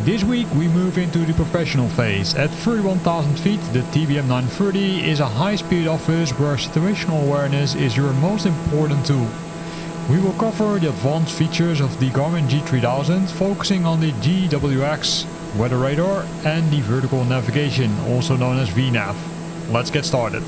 This week we move into the professional phase. At 31,000 feet, the TBM 930 is a high-speed office where situational awareness is your most important tool. We will cover the advanced features of the Garmin G3000, focusing on the GWX, weather radar and the vertical navigation, also known as VNAV. Let's get started.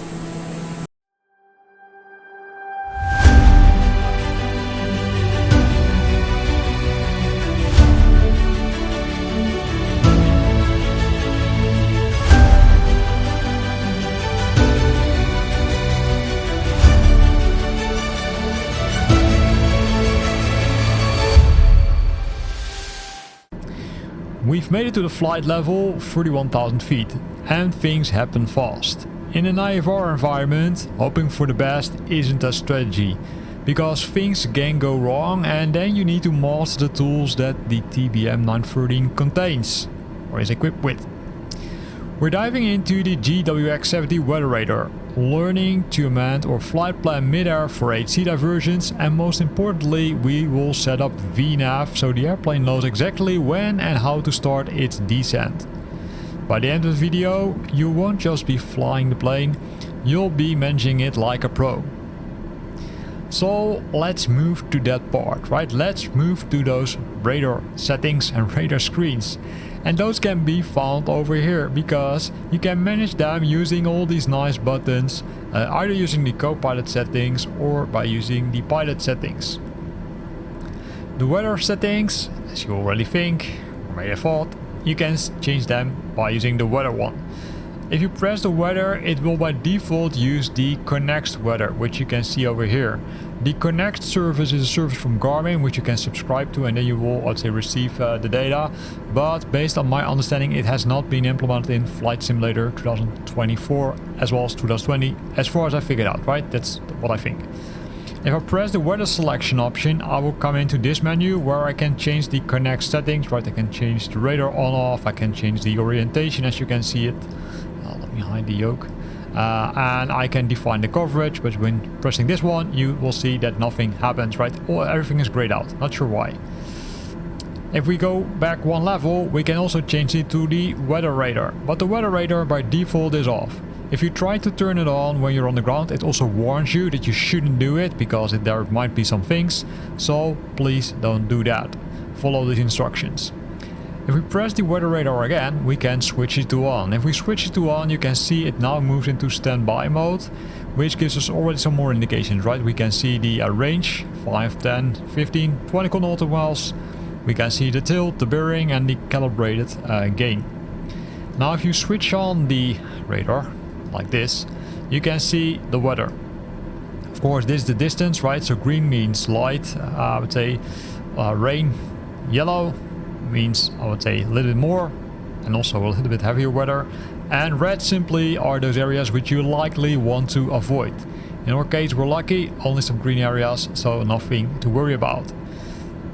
We've made it to the flight level 31,000 feet and things happen fast. In an IFR environment, hoping for the best isn't a strategy, because things can go wrong and then you need to master the tools that the TBM 913 contains or is equipped with. We're diving into the GWX 70 weather radar, learning to amend or flight plan mid-air for HC diversions, and most importantly we will set up VNAV so the airplane knows exactly when and how to start its descent. By the end of the video you won't just be flying the plane, you'll be managing it like a pro. So let's move to that part, right? Let's move to those radar settings and radar screens. And those can be found over here, because you can manage them using all these nice buttons, either using the co-pilot settings or by using the pilot settings. The weather settings, as you already think, or may have thought, you can change them by using the weather one. If you press the weather, it will by default use the Connect weather, which you can see over here. The Connect service is a service from Garmin which you can subscribe to, and then you will, I'd say, receive the data. But based on my understanding, it has not been implemented in Flight Simulator 2024 as well as 2020, as far as I figured out, right? That's what I think. If I press the weather selection option, I will come into this menu where I can change the Connect settings, right? I can change the radar on off, I can change the orientation as you can see it. Let me hide the yoke. And I can define the coverage, but when pressing this one you will see that nothing happens, right? Or everything is grayed out, not sure why. If we go back one level, we can also change it to the weather radar, but the weather radar by default is off. If you try to turn it on when you're on the ground, it also warns you that you shouldn't do it because there might be some things, so please don't do that. Follow these instructions. If we press the weather radar again, we can switch it to on. If we switch it to on, you can see it now moves into standby mode, which gives us already some more indications, right? We can see the range, 5, 10, 15, 20 nautical miles. We can see the tilt, the bearing and the calibrated gain. Now if you switch on the radar, like this, you can see the weather. Of course, this is the distance, right? So green means light, I would say rain, yellow means, I would say, a little bit more and also a little bit heavier weather, and red simply are those areas which you likely want to avoid. In our case we're lucky, only some green areas, so nothing to worry about.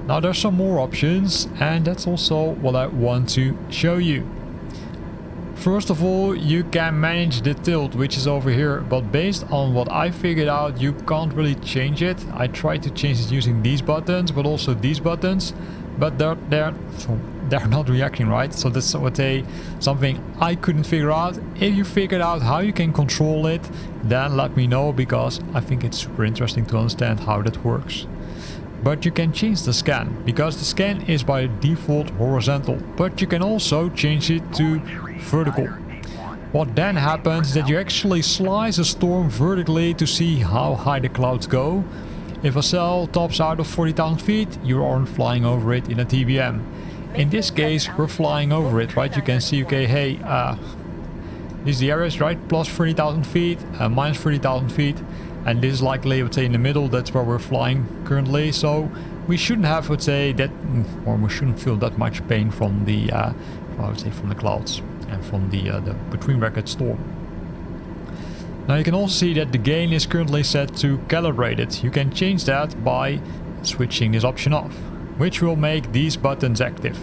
Now there's some more options, and that's also what I want to show you. First of all, you can manage the tilt, which is over here, but based on what I figured out, you can't really change it. I tried to change it using these buttons, but also these buttons, but they're not reacting, right? So that's something I couldn't figure out. If you figured out how you can control it, then let me know, because I think it's super interesting to understand how that works. But you can change the scan, because the scan is by default horizontal, but you can also change it to vertical. What then happens is that you actually slice a storm vertically to see how high the clouds go. If a cell tops out of 40,000 feet, you aren't flying over it in a TBM. In this case, we're flying over it, right? You can see, okay, hey, this is the areas, right? Plus 30,000 feet, minus 30,000 feet. And this is likely, I would say, in the middle, that's where we're flying currently. So we shouldn't have, I would say, that, or we shouldn't feel that much pain from the, I would say, from the clouds and from the between bracket storm. Now you can also see that the gain is currently set to calibrated. You can change that by switching this option off, which will make these buttons active.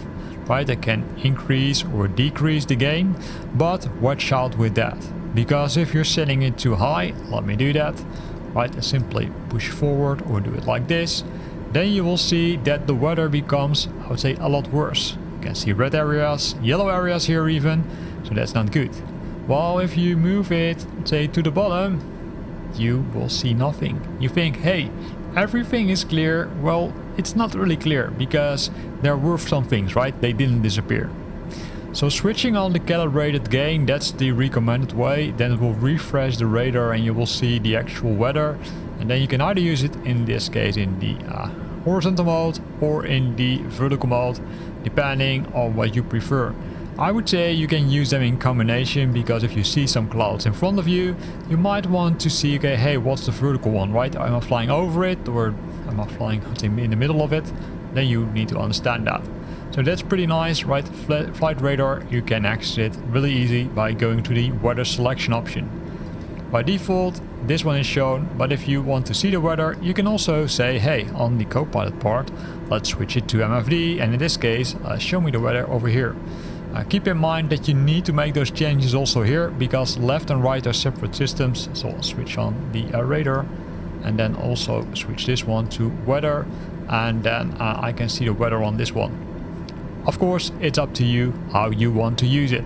Right, I can increase or decrease the gain, but watch out with that, because if you're setting it too high, let me do that. Right, simply push forward or do it like this, then you will see that the weather becomes, I would say, a lot worse. can see red areas, yellow areas here even, so that's not good. While if you move it, say to the bottom, you will see nothing. You think, hey, everything is clear. Well, it's not really clear because there were some things, right? They didn't disappear. So switching on the calibrated gain, that's the recommended way. Then it will refresh the radar and you will see the actual weather. And then you can either use it, in this case, in the horizontal mode or in the vertical mode, depending on what you prefer. I would say you can use them in combination, because if you see some clouds in front of you, you might want to see, okay, hey, what's the vertical one, right? Am I flying over it, or am I flying in the middle of it? Then you need to understand that. So that's pretty nice, right? Flight radar, you can access it really easy by going to the weather selection option. By default, this one is shown, but if you want to see the weather, you can also say, hey, on the co-pilot part, let's switch it to MFD, and in this case, show me the weather over here. Keep in mind that you need to make those changes also here, because left and right are separate systems. So I'll switch on the radar and then also switch this one to weather, and then I can see the weather on this one. Of course, it's up to you how you want to use it.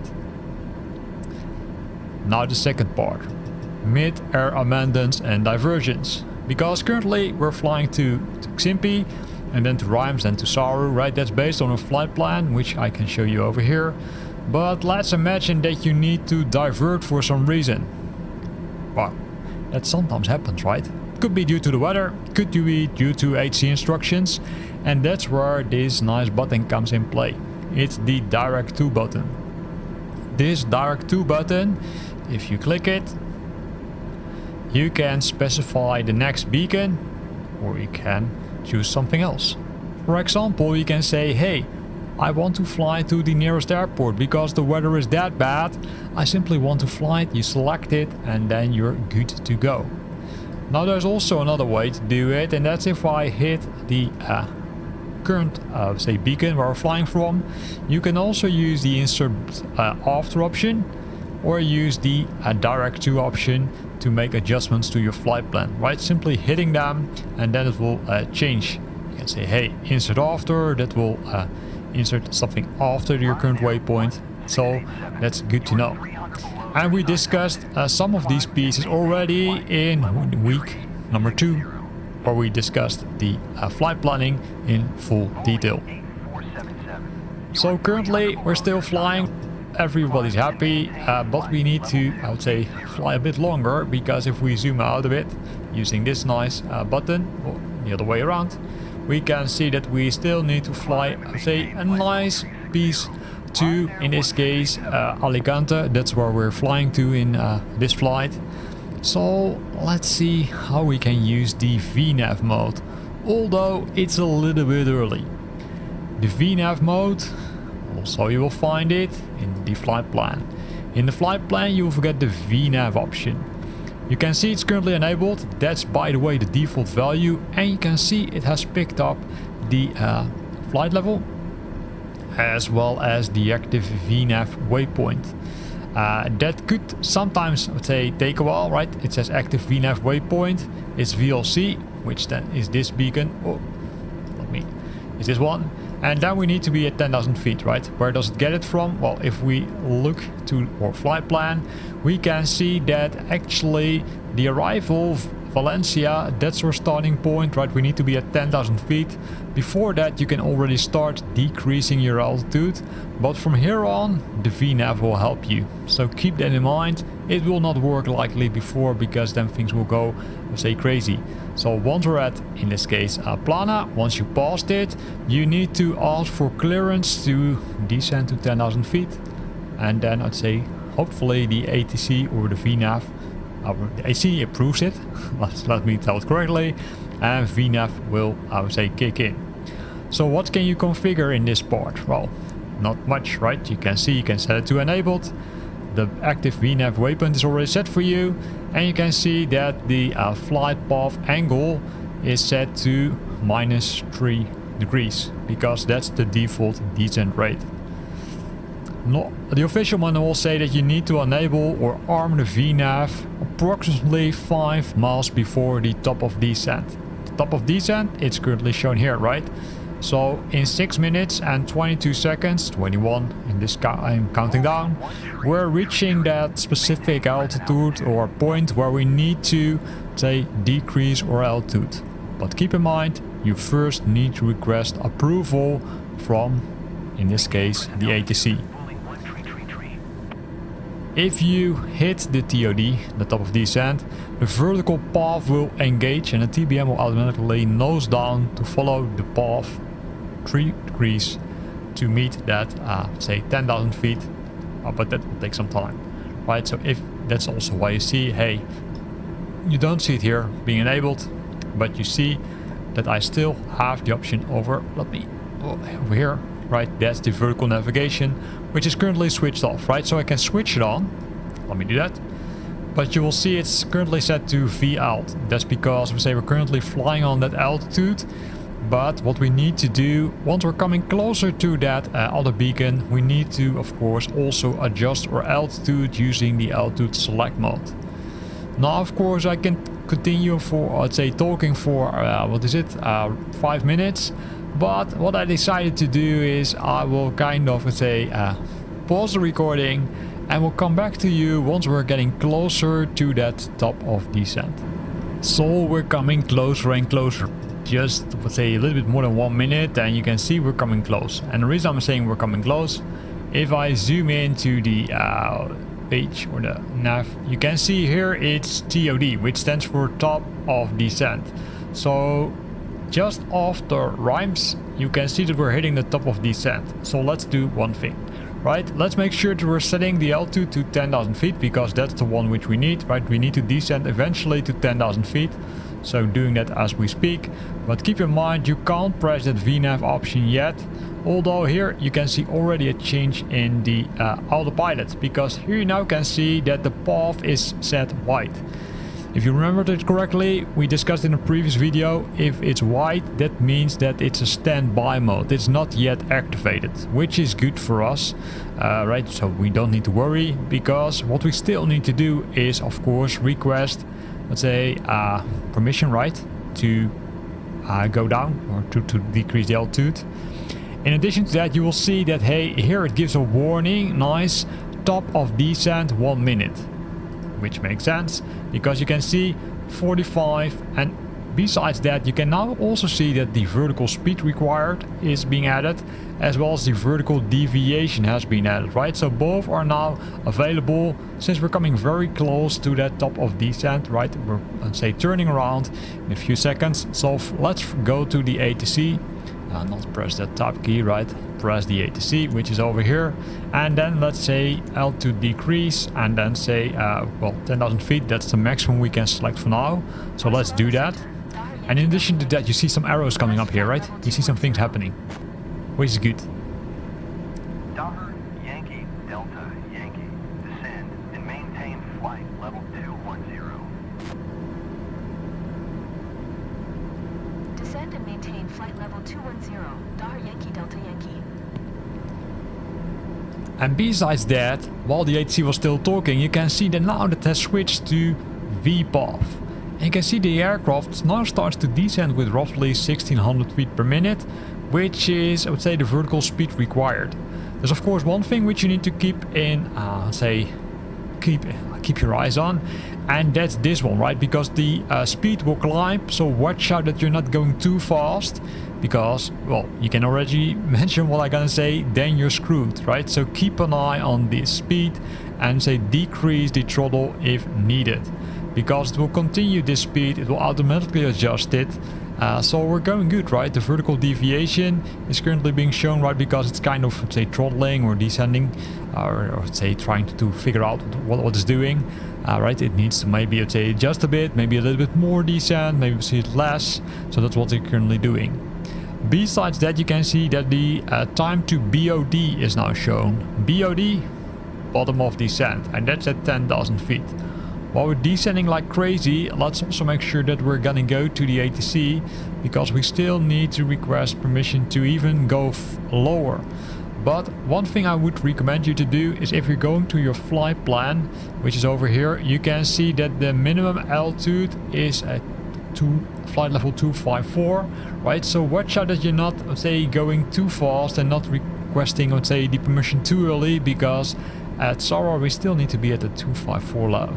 Now the second part, mid-air abandons and diversions. Because currently we're flying to Ximpi, and then to Reims, then to Saru, right? That's based on a flight plan, which I can show you over here. But let's imagine that you need to divert for some reason. Well, that sometimes happens, right? Could be due to the weather, could be due to HC instructions, and that's where this nice button comes in play. It's the Direct To button. This Direct To button, if you click it, you can specify the next beacon, or you can choose something else. For example, you can say, hey, I want to fly to the nearest airport because the weather is that bad. I simply want to fly it. You select it and then you're good to go. Now there's also another way to do it, and that's if I hit the current say beacon where we're flying from. You can also use the insert after option, or use the Direct To option to make adjustments to your flight plan, right? Simply hitting them and then it will change. You can say, hey, insert after, that will insert something after your current waypoint. So that's good to know. And we discussed some of these pieces already in week number 2, where we discussed the flight planning in full detail. So currently we're still flying. Everybody's happy, but we need to, I would say, fly a bit longer, because if we zoom out a bit using this nice button, or the other way around, we can see that we still need to fly, I would say, a nice piece to, in this case, Alicante. That's where we're flying to in this flight. So let's see how we can use the VNAV mode, although it's a little bit early. The VNAV mode, also you will find it in the flight plan. In the flight plan you will get the VNAV option. You can see it's currently enabled. That's, by the way, the default value, and you can see it has picked up the flight level as well as the active VNAV waypoint. That could sometimes, I would say, take a while, right? It says active VNAV waypoint. It's VLC, which then is this beacon. Oh, is this one. And then we need to be at 10,000 feet, right? Where does it get it from? Well, if we look to our flight plan, we can see that actually the arrival of Valencia, that's our starting point, right? We need to be at 10,000 feet. Before that, you can already start decreasing your altitude, but from here on, the VNAV will help you. So keep that in mind. It will not work likely before, because then things will go, say, crazy. So once we're at, in this case, Plana, once you passed it, you need to ask for clearance to descend to 10,000 feet. And then I'd say, hopefully the ATC or the VNAV, the AC approves it, let me tell it correctly, and VNAV will, I would say, kick in. So what can you configure in this part? Well, not much, right? You can see you can set it to enabled. The active VNAV waypoint is already set for you, and you can see that the flight path angle is set to -3 degrees, because that's the default descent rate. No, the official manual will say that you need to enable or arm the VNAV approximately 5 miles before the top of descent. The top of descent, it's currently shown here, right? So in 6 minutes and 22 seconds, 21 in this I'm counting down, we're reaching that specific altitude or point where we need to, say, decrease our altitude. But keep in mind, you first need to request approval from, in this case, the ATC. If you hit the TOD, the top of descent, the vertical path will engage and the TBM will automatically nose down to follow the path 3 degrees to meet that, say, 10,000 feet. But that will take some time, right? So if that's also why you see, hey, you don't see it here being enabled, but you see that I still have the option over here, right? That's the vertical navigation, which is currently switched off, right? So I can switch it on. Let me do that. But you will see it's currently set to VAlt. That's because we say we're currently flying on that altitude. But what we need to do, once we're coming closer to that other beacon, we need to, of course, also adjust our altitude using the altitude select mode. Now, of course, I can continue for, let's say, talking for, 5 minutes. But what I decided to do is I will kind of, let's say, pause the recording and we'll come back to you once we're getting closer to that top of descent. So we're coming closer and closer. Just, let's say, a little bit more than 1 minute and you can see we're coming close. And the reason I'm saying we're coming close, if I zoom into the page or the nav, you can see here it's TOD, which stands for top of descent. So just after rhymes, you can see that we're hitting the top of descent. So let's do one thing, right? Let's make sure that we're setting the altitude to 10,000 feet because that's the one which we need, right? We need to descend eventually to 10,000 feet. So doing that as we speak. But keep in mind, you can't press that VNAV option yet. Although here you can see already a change in the autopilot, because here you now can see that the path is set white. If you remembered it correctly, we discussed in a previous video, if it's white, that means that it's a standby mode. It's not yet activated, which is good for us, right? So we don't need to worry, because what we still need to do is, of course, request, let's say, permission, right, to go down or to decrease the altitude. In addition to that, you will see that, hey, here it gives a warning, nice, top of descent 1 minute. Which makes sense because you can see 45, and besides that you can now also see that the vertical speed required is being added, as well as the vertical deviation has been added, right? So both are now available since we're coming very close to that top of descent, right? We're, let's say, turning around in a few seconds. So let's go to the ATC. Not press that tab key, right? Press the ATC, which is over here, and then let's say altitude decrease, and then say, well, 10,000 feet. That's the maximum we can select for now. So let's do that. And in addition to that, you see some arrows coming up here, right? You see some things happening, which is good. Docker, Yankee, Delta, Yankee, descend and maintain flight level 210. Descend and maintain flight level 210, Docker, Yankee, Delta, Yankee. And besides that, while the ATC was still talking, you can see that now that has switched to VPAF. And you can see the aircraft now starts to descend with roughly 1600 feet per minute, which is, I would say, the vertical speed required. There's of course one thing which you need to keep in, keep your eyes on, and that's this one, right? Because the speed will climb, so watch out that you're not going too fast, because, well, you can already mention what I'm gonna say, then you're screwed, right? So keep an eye on the speed and say decrease the throttle if needed, because it will continue this speed, it will automatically adjust it. So we're going good, right? The vertical deviation is currently being shown, right? Because it's kind of, say, throttling or descending, or say trying to figure out what it's doing, right? It needs to maybe, let's say, adjust a bit, maybe a little bit more descent, maybe we see it less. So that's what they're currently doing. Besides that, you can see that the time to BOD is now shown. BOD, bottom of descent, and that's at 10,000 feet. While we're descending like crazy, let's also make sure that we're gonna go to the ATC, because we still need to request permission to even go lower. But one thing I would recommend you to do is, if you're going to your flight plan, which is over here, you can see that the minimum altitude is at flight level 254, right? So watch out that you're not, let's say, going too fast and not requesting, let's say, the permission too early, because at Sora we still need to be at the 254 level.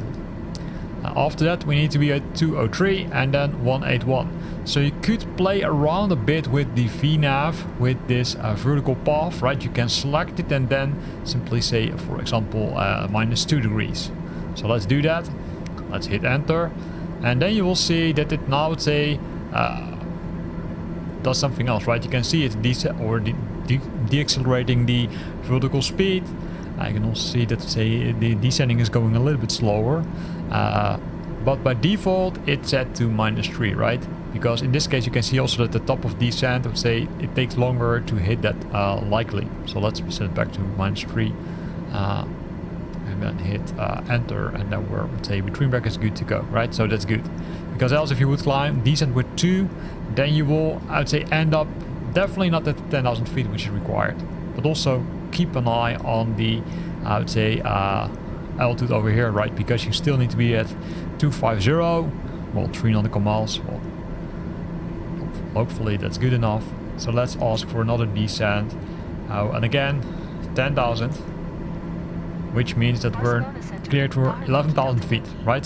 After that we need to be at 203 and then 181. So you could play around a bit with the VNAV, with this vertical path, right? You can select it and then simply say, for example, -2 degrees. So let's do that. Let's hit enter, and then you will see that it now, let's say, does something else, right? You can see it's deaccelerating the vertical speed. I can also see that, say, the descending is going a little bit slower, but by default it's set to -3, right? Because in this case you can see also that the top of descent, let's say, it takes longer to hit that likely. So let's set it back to -3, and then hit enter, and then we're, let's say, between brackets good to go, right? So that's good, because else if you would climb descent with 2, then you will, I would say, end up definitely not at 10,000 feet, which is required. But also keep an eye on the, I would say, altitude over here, right? Because you still need to be at 250, well, 3 nautical miles. Well, hopefully that's good enough. So let's ask for another descent, and again 10,000, which means that we're cleared for 11,000 feet, right?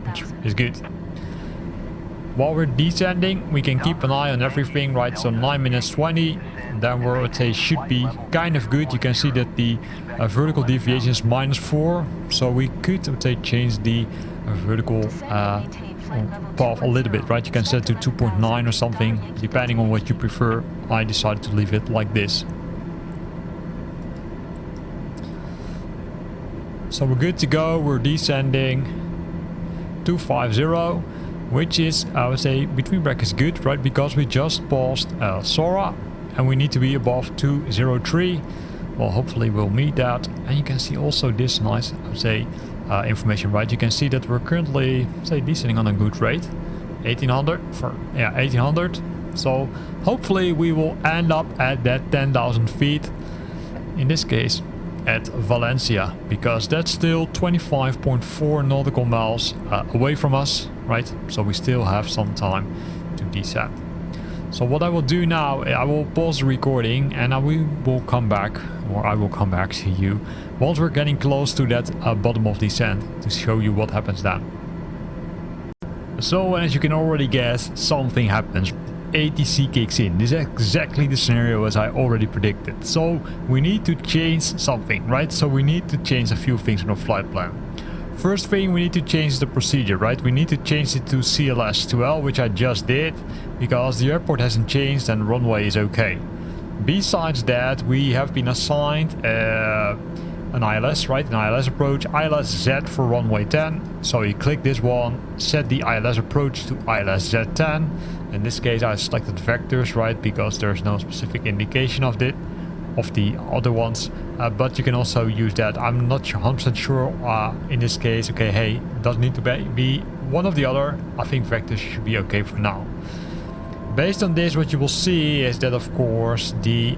Which is good. While we're descending, we can keep an eye on everything, right? So 9 minutes 20, then we're, let's say, should be kind of good. You can see that the vertical deviation is -4, so we could, let's say, change the vertical path a little bit, right? You can set it to 2.9 or something, depending on what you prefer. I decided to leave it like this. So we're good to go. We're descending 250, which is, I would say, between brackets good, right? Because we just passed Sora and we need to be above 203. Well, hopefully we'll meet that. And you can see also this nice, I would say, information, right? You can see that we're currently, say, descending on a good rate, 1800 for 1800. So hopefully we will end up at that 10,000 feet, in this case at Valencia, because that's still 25.4 nautical miles away from us, right? So we still have some time to descend. So what I will do now, I will pause the recording and we will come back, or I will come back to you once we're getting close to that bottom of descent, to show you what happens then. So as you can already guess, something happens. ATC kicks in. This is exactly the scenario as I already predicted. So we need to change something, right? So we need to change a few things in our flight plan. First thing, we need to change the procedure, right? We need to change it to CLS-2L, which I just did, because the airport hasn't changed and runway is okay. Besides that, we have been assigned an ILS, right? An ILS approach, ILS Z for runway 10. So you click this one, set the ILS approach to ILS Z10. In this case I selected vectors, right? Because there's no specific indication of the other ones, but you can also use that. I'm not 100% sure in this case. Okay, hey, it doesn't need to be one of the other. I think vectors should be okay for now. Based on this, what you will see is that, of course, the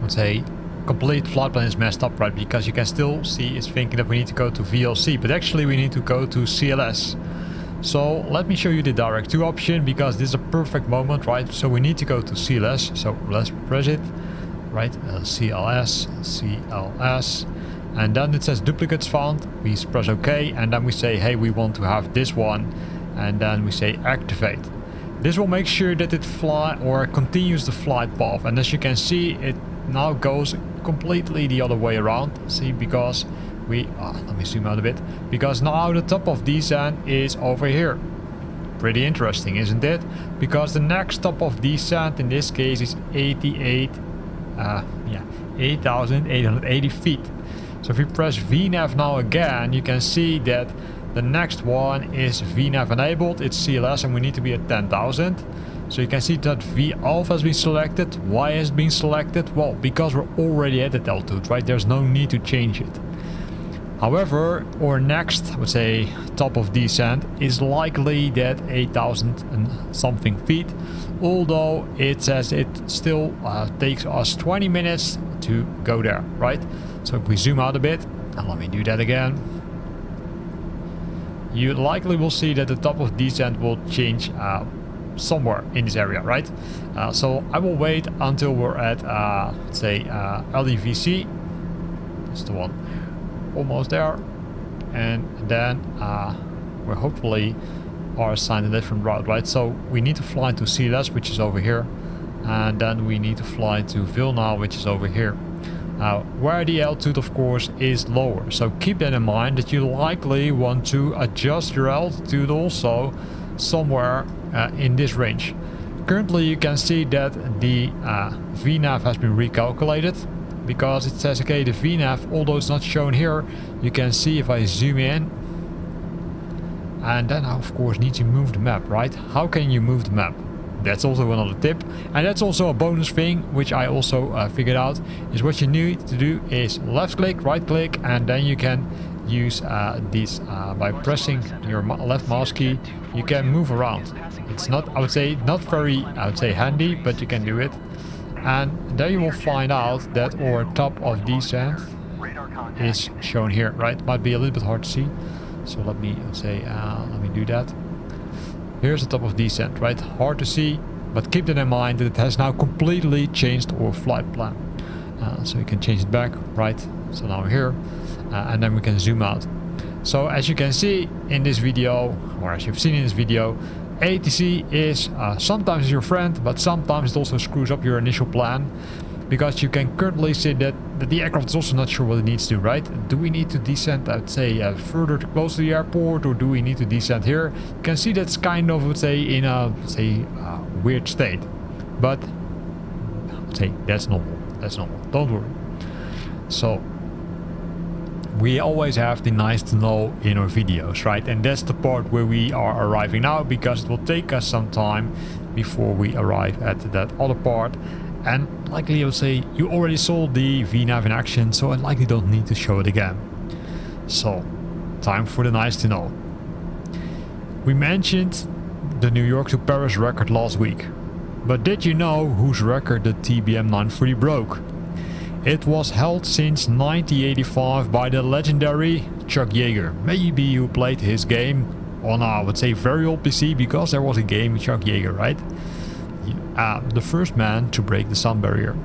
let's say complete flight plan is messed up, right? Because you can still see it's thinking that we need to go to VLC, but actually we need to go to CLS. So let me show you the direct to option, because this is a perfect moment, right? So we need to go to CLS, so let's press it, right? CLS, and then it says duplicates found. We press OK, and then we say, hey, we want to have this one, and then we say activate. This will make sure that it continues the flight path, and as you can see, it now goes completely the other way around. See, because let me zoom out a bit, because now the top of descent is over here. Pretty interesting, isn't it? Because the next top of descent in this case is 8,880 feet. So if you press VNAV now again, you can see that the next one is VNAV enabled. It's CLS and we need to be at 10,000. So you can see that V alpha has been selected. Why has been selected? Well, because we're already at that altitude, right? There's no need to change it. However, our next, I would say, top of descent is likely that 8,000 and something feet, although it says it still takes us 20 minutes to go there, right? So if we zoom out a bit, and let me do that again, you likely will see that the top of descent will change somewhere in this area, right? So I will wait until we're at, let's say, LDVC. That's the one almost there. And then we hopefully are assigned a different route, right? So we need to fly to CLS, which is over here. And then we need to fly to Vilna, which is over here. Where the altitude, of course, is lower. So keep that in mind, that you likely want to adjust your altitude also somewhere in this range. Currently you can see that the VNAV has been recalculated, because it says, okay, the VNAV, although it's not shown here, you can see if I zoom in, and then I of course need to move the map, right? How can you move the map? That's also another tip, and that's also a bonus thing which I also figured out, is what you need to do is left click, right click, and then you can use these by pressing your left mouse key. You can move around. It's not, I would say, not very, I would say, handy, but you can do it. And there you will find out that our top of descent is shown here, right? Might be a little bit hard to see, so let me say, let me do that. Here's the top of descent, right? Hard to see, but keep that in mind that it has now completely changed our flight plan. So we can change it back, right? So now we're here, and then we can zoom out. So as you can see in this video, or as you've seen in this video, ATC is sometimes your friend, but sometimes it also screws up your initial plan, because you can currently see that the aircraft is also not sure what it needs to do, right? Do we need to descend, I'd say, further close to the airport, or do we need to descend here? You can see that's kind of, I would say, in a, say, weird state, but I'd say that's normal. That's normal. Don't worry. So we always have the nice to know in our videos, right? And that's the part where we are arriving now, because it will take us some time before we arrive at that other part. And likely I would say you already saw the VNAV in action, so I likely don't need to show it again. So, time for the nice to know. We mentioned the New York to Paris record last week. But did you know whose record the TBM 930 broke? It was held since 1985 by the legendary Chuck Yeager. Maybe you played his game on, I would say, very old PC, because there was a game with Chuck Yeager, right? The first man to break the sound barrier.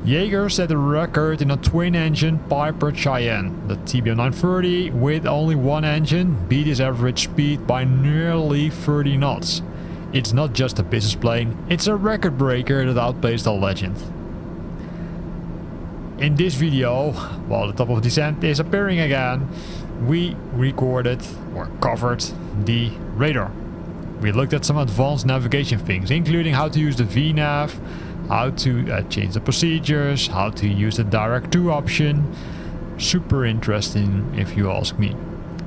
Yeager set a record in a twin-engine Piper Cheyenne. The TBM 930, with only one engine, beat his average speed by nearly 30 knots. It's not just a business plane, it's a record breaker that outpaced a legend. In this video, while the top of descent is appearing again, we recorded or covered the radar. We looked at some advanced navigation things, including how to use the VNAV, how to change the procedures, how to use the direct to option. Super interesting if you ask me.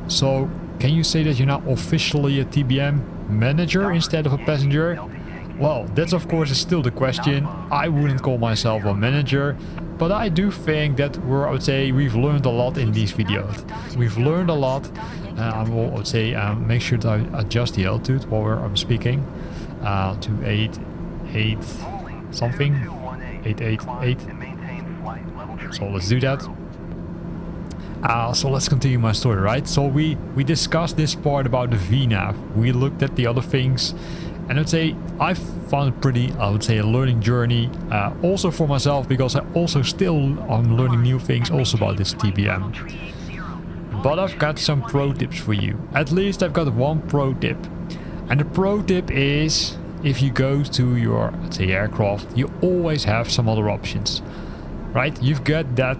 So, can you say that you're now officially a TBM manager instead of a passenger? Well, that's of course is still the question. I wouldn't call myself a manager, but I do think that I would say we've learned a lot in these videos. We've learned a lot. I would say make sure to adjust the altitude while I'm speaking to 8 something, 888. So let's do that. So let's continue my story, right? So we discussed this part about the VNAV. We looked at the other things, and I'd say I found it pretty, I would say, a learning journey, also for myself, because I also still am learning new things also about this TBM. But I've got some pro tips for you. At least I've got one pro tip. And the pro tip is, if you go to your, let's say, aircraft, you always have some other options. Right? You've got that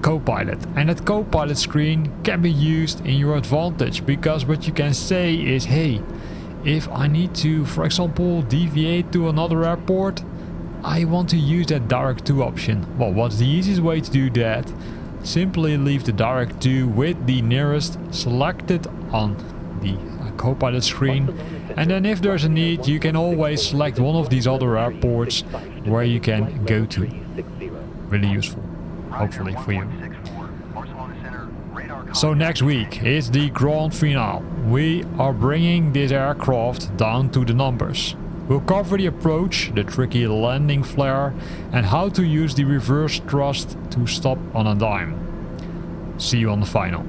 co-pilot, and that co-pilot screen can be used in your advantage, because what you can say is, hey, if I need to, for example, deviate to another airport, I want to use that direct to option. Well, what's the easiest way to do that? Simply leave the direct to with the nearest selected on the co-pilot screen, and then if there's a need, you can always select one of these other airports where you can go to. Really useful, hopefully for you. So next week is the grand finale. We are bringing this aircraft down to the numbers. We'll cover the approach, the tricky landing flare, and how to use the reverse thrust to stop on a dime. See you on the final.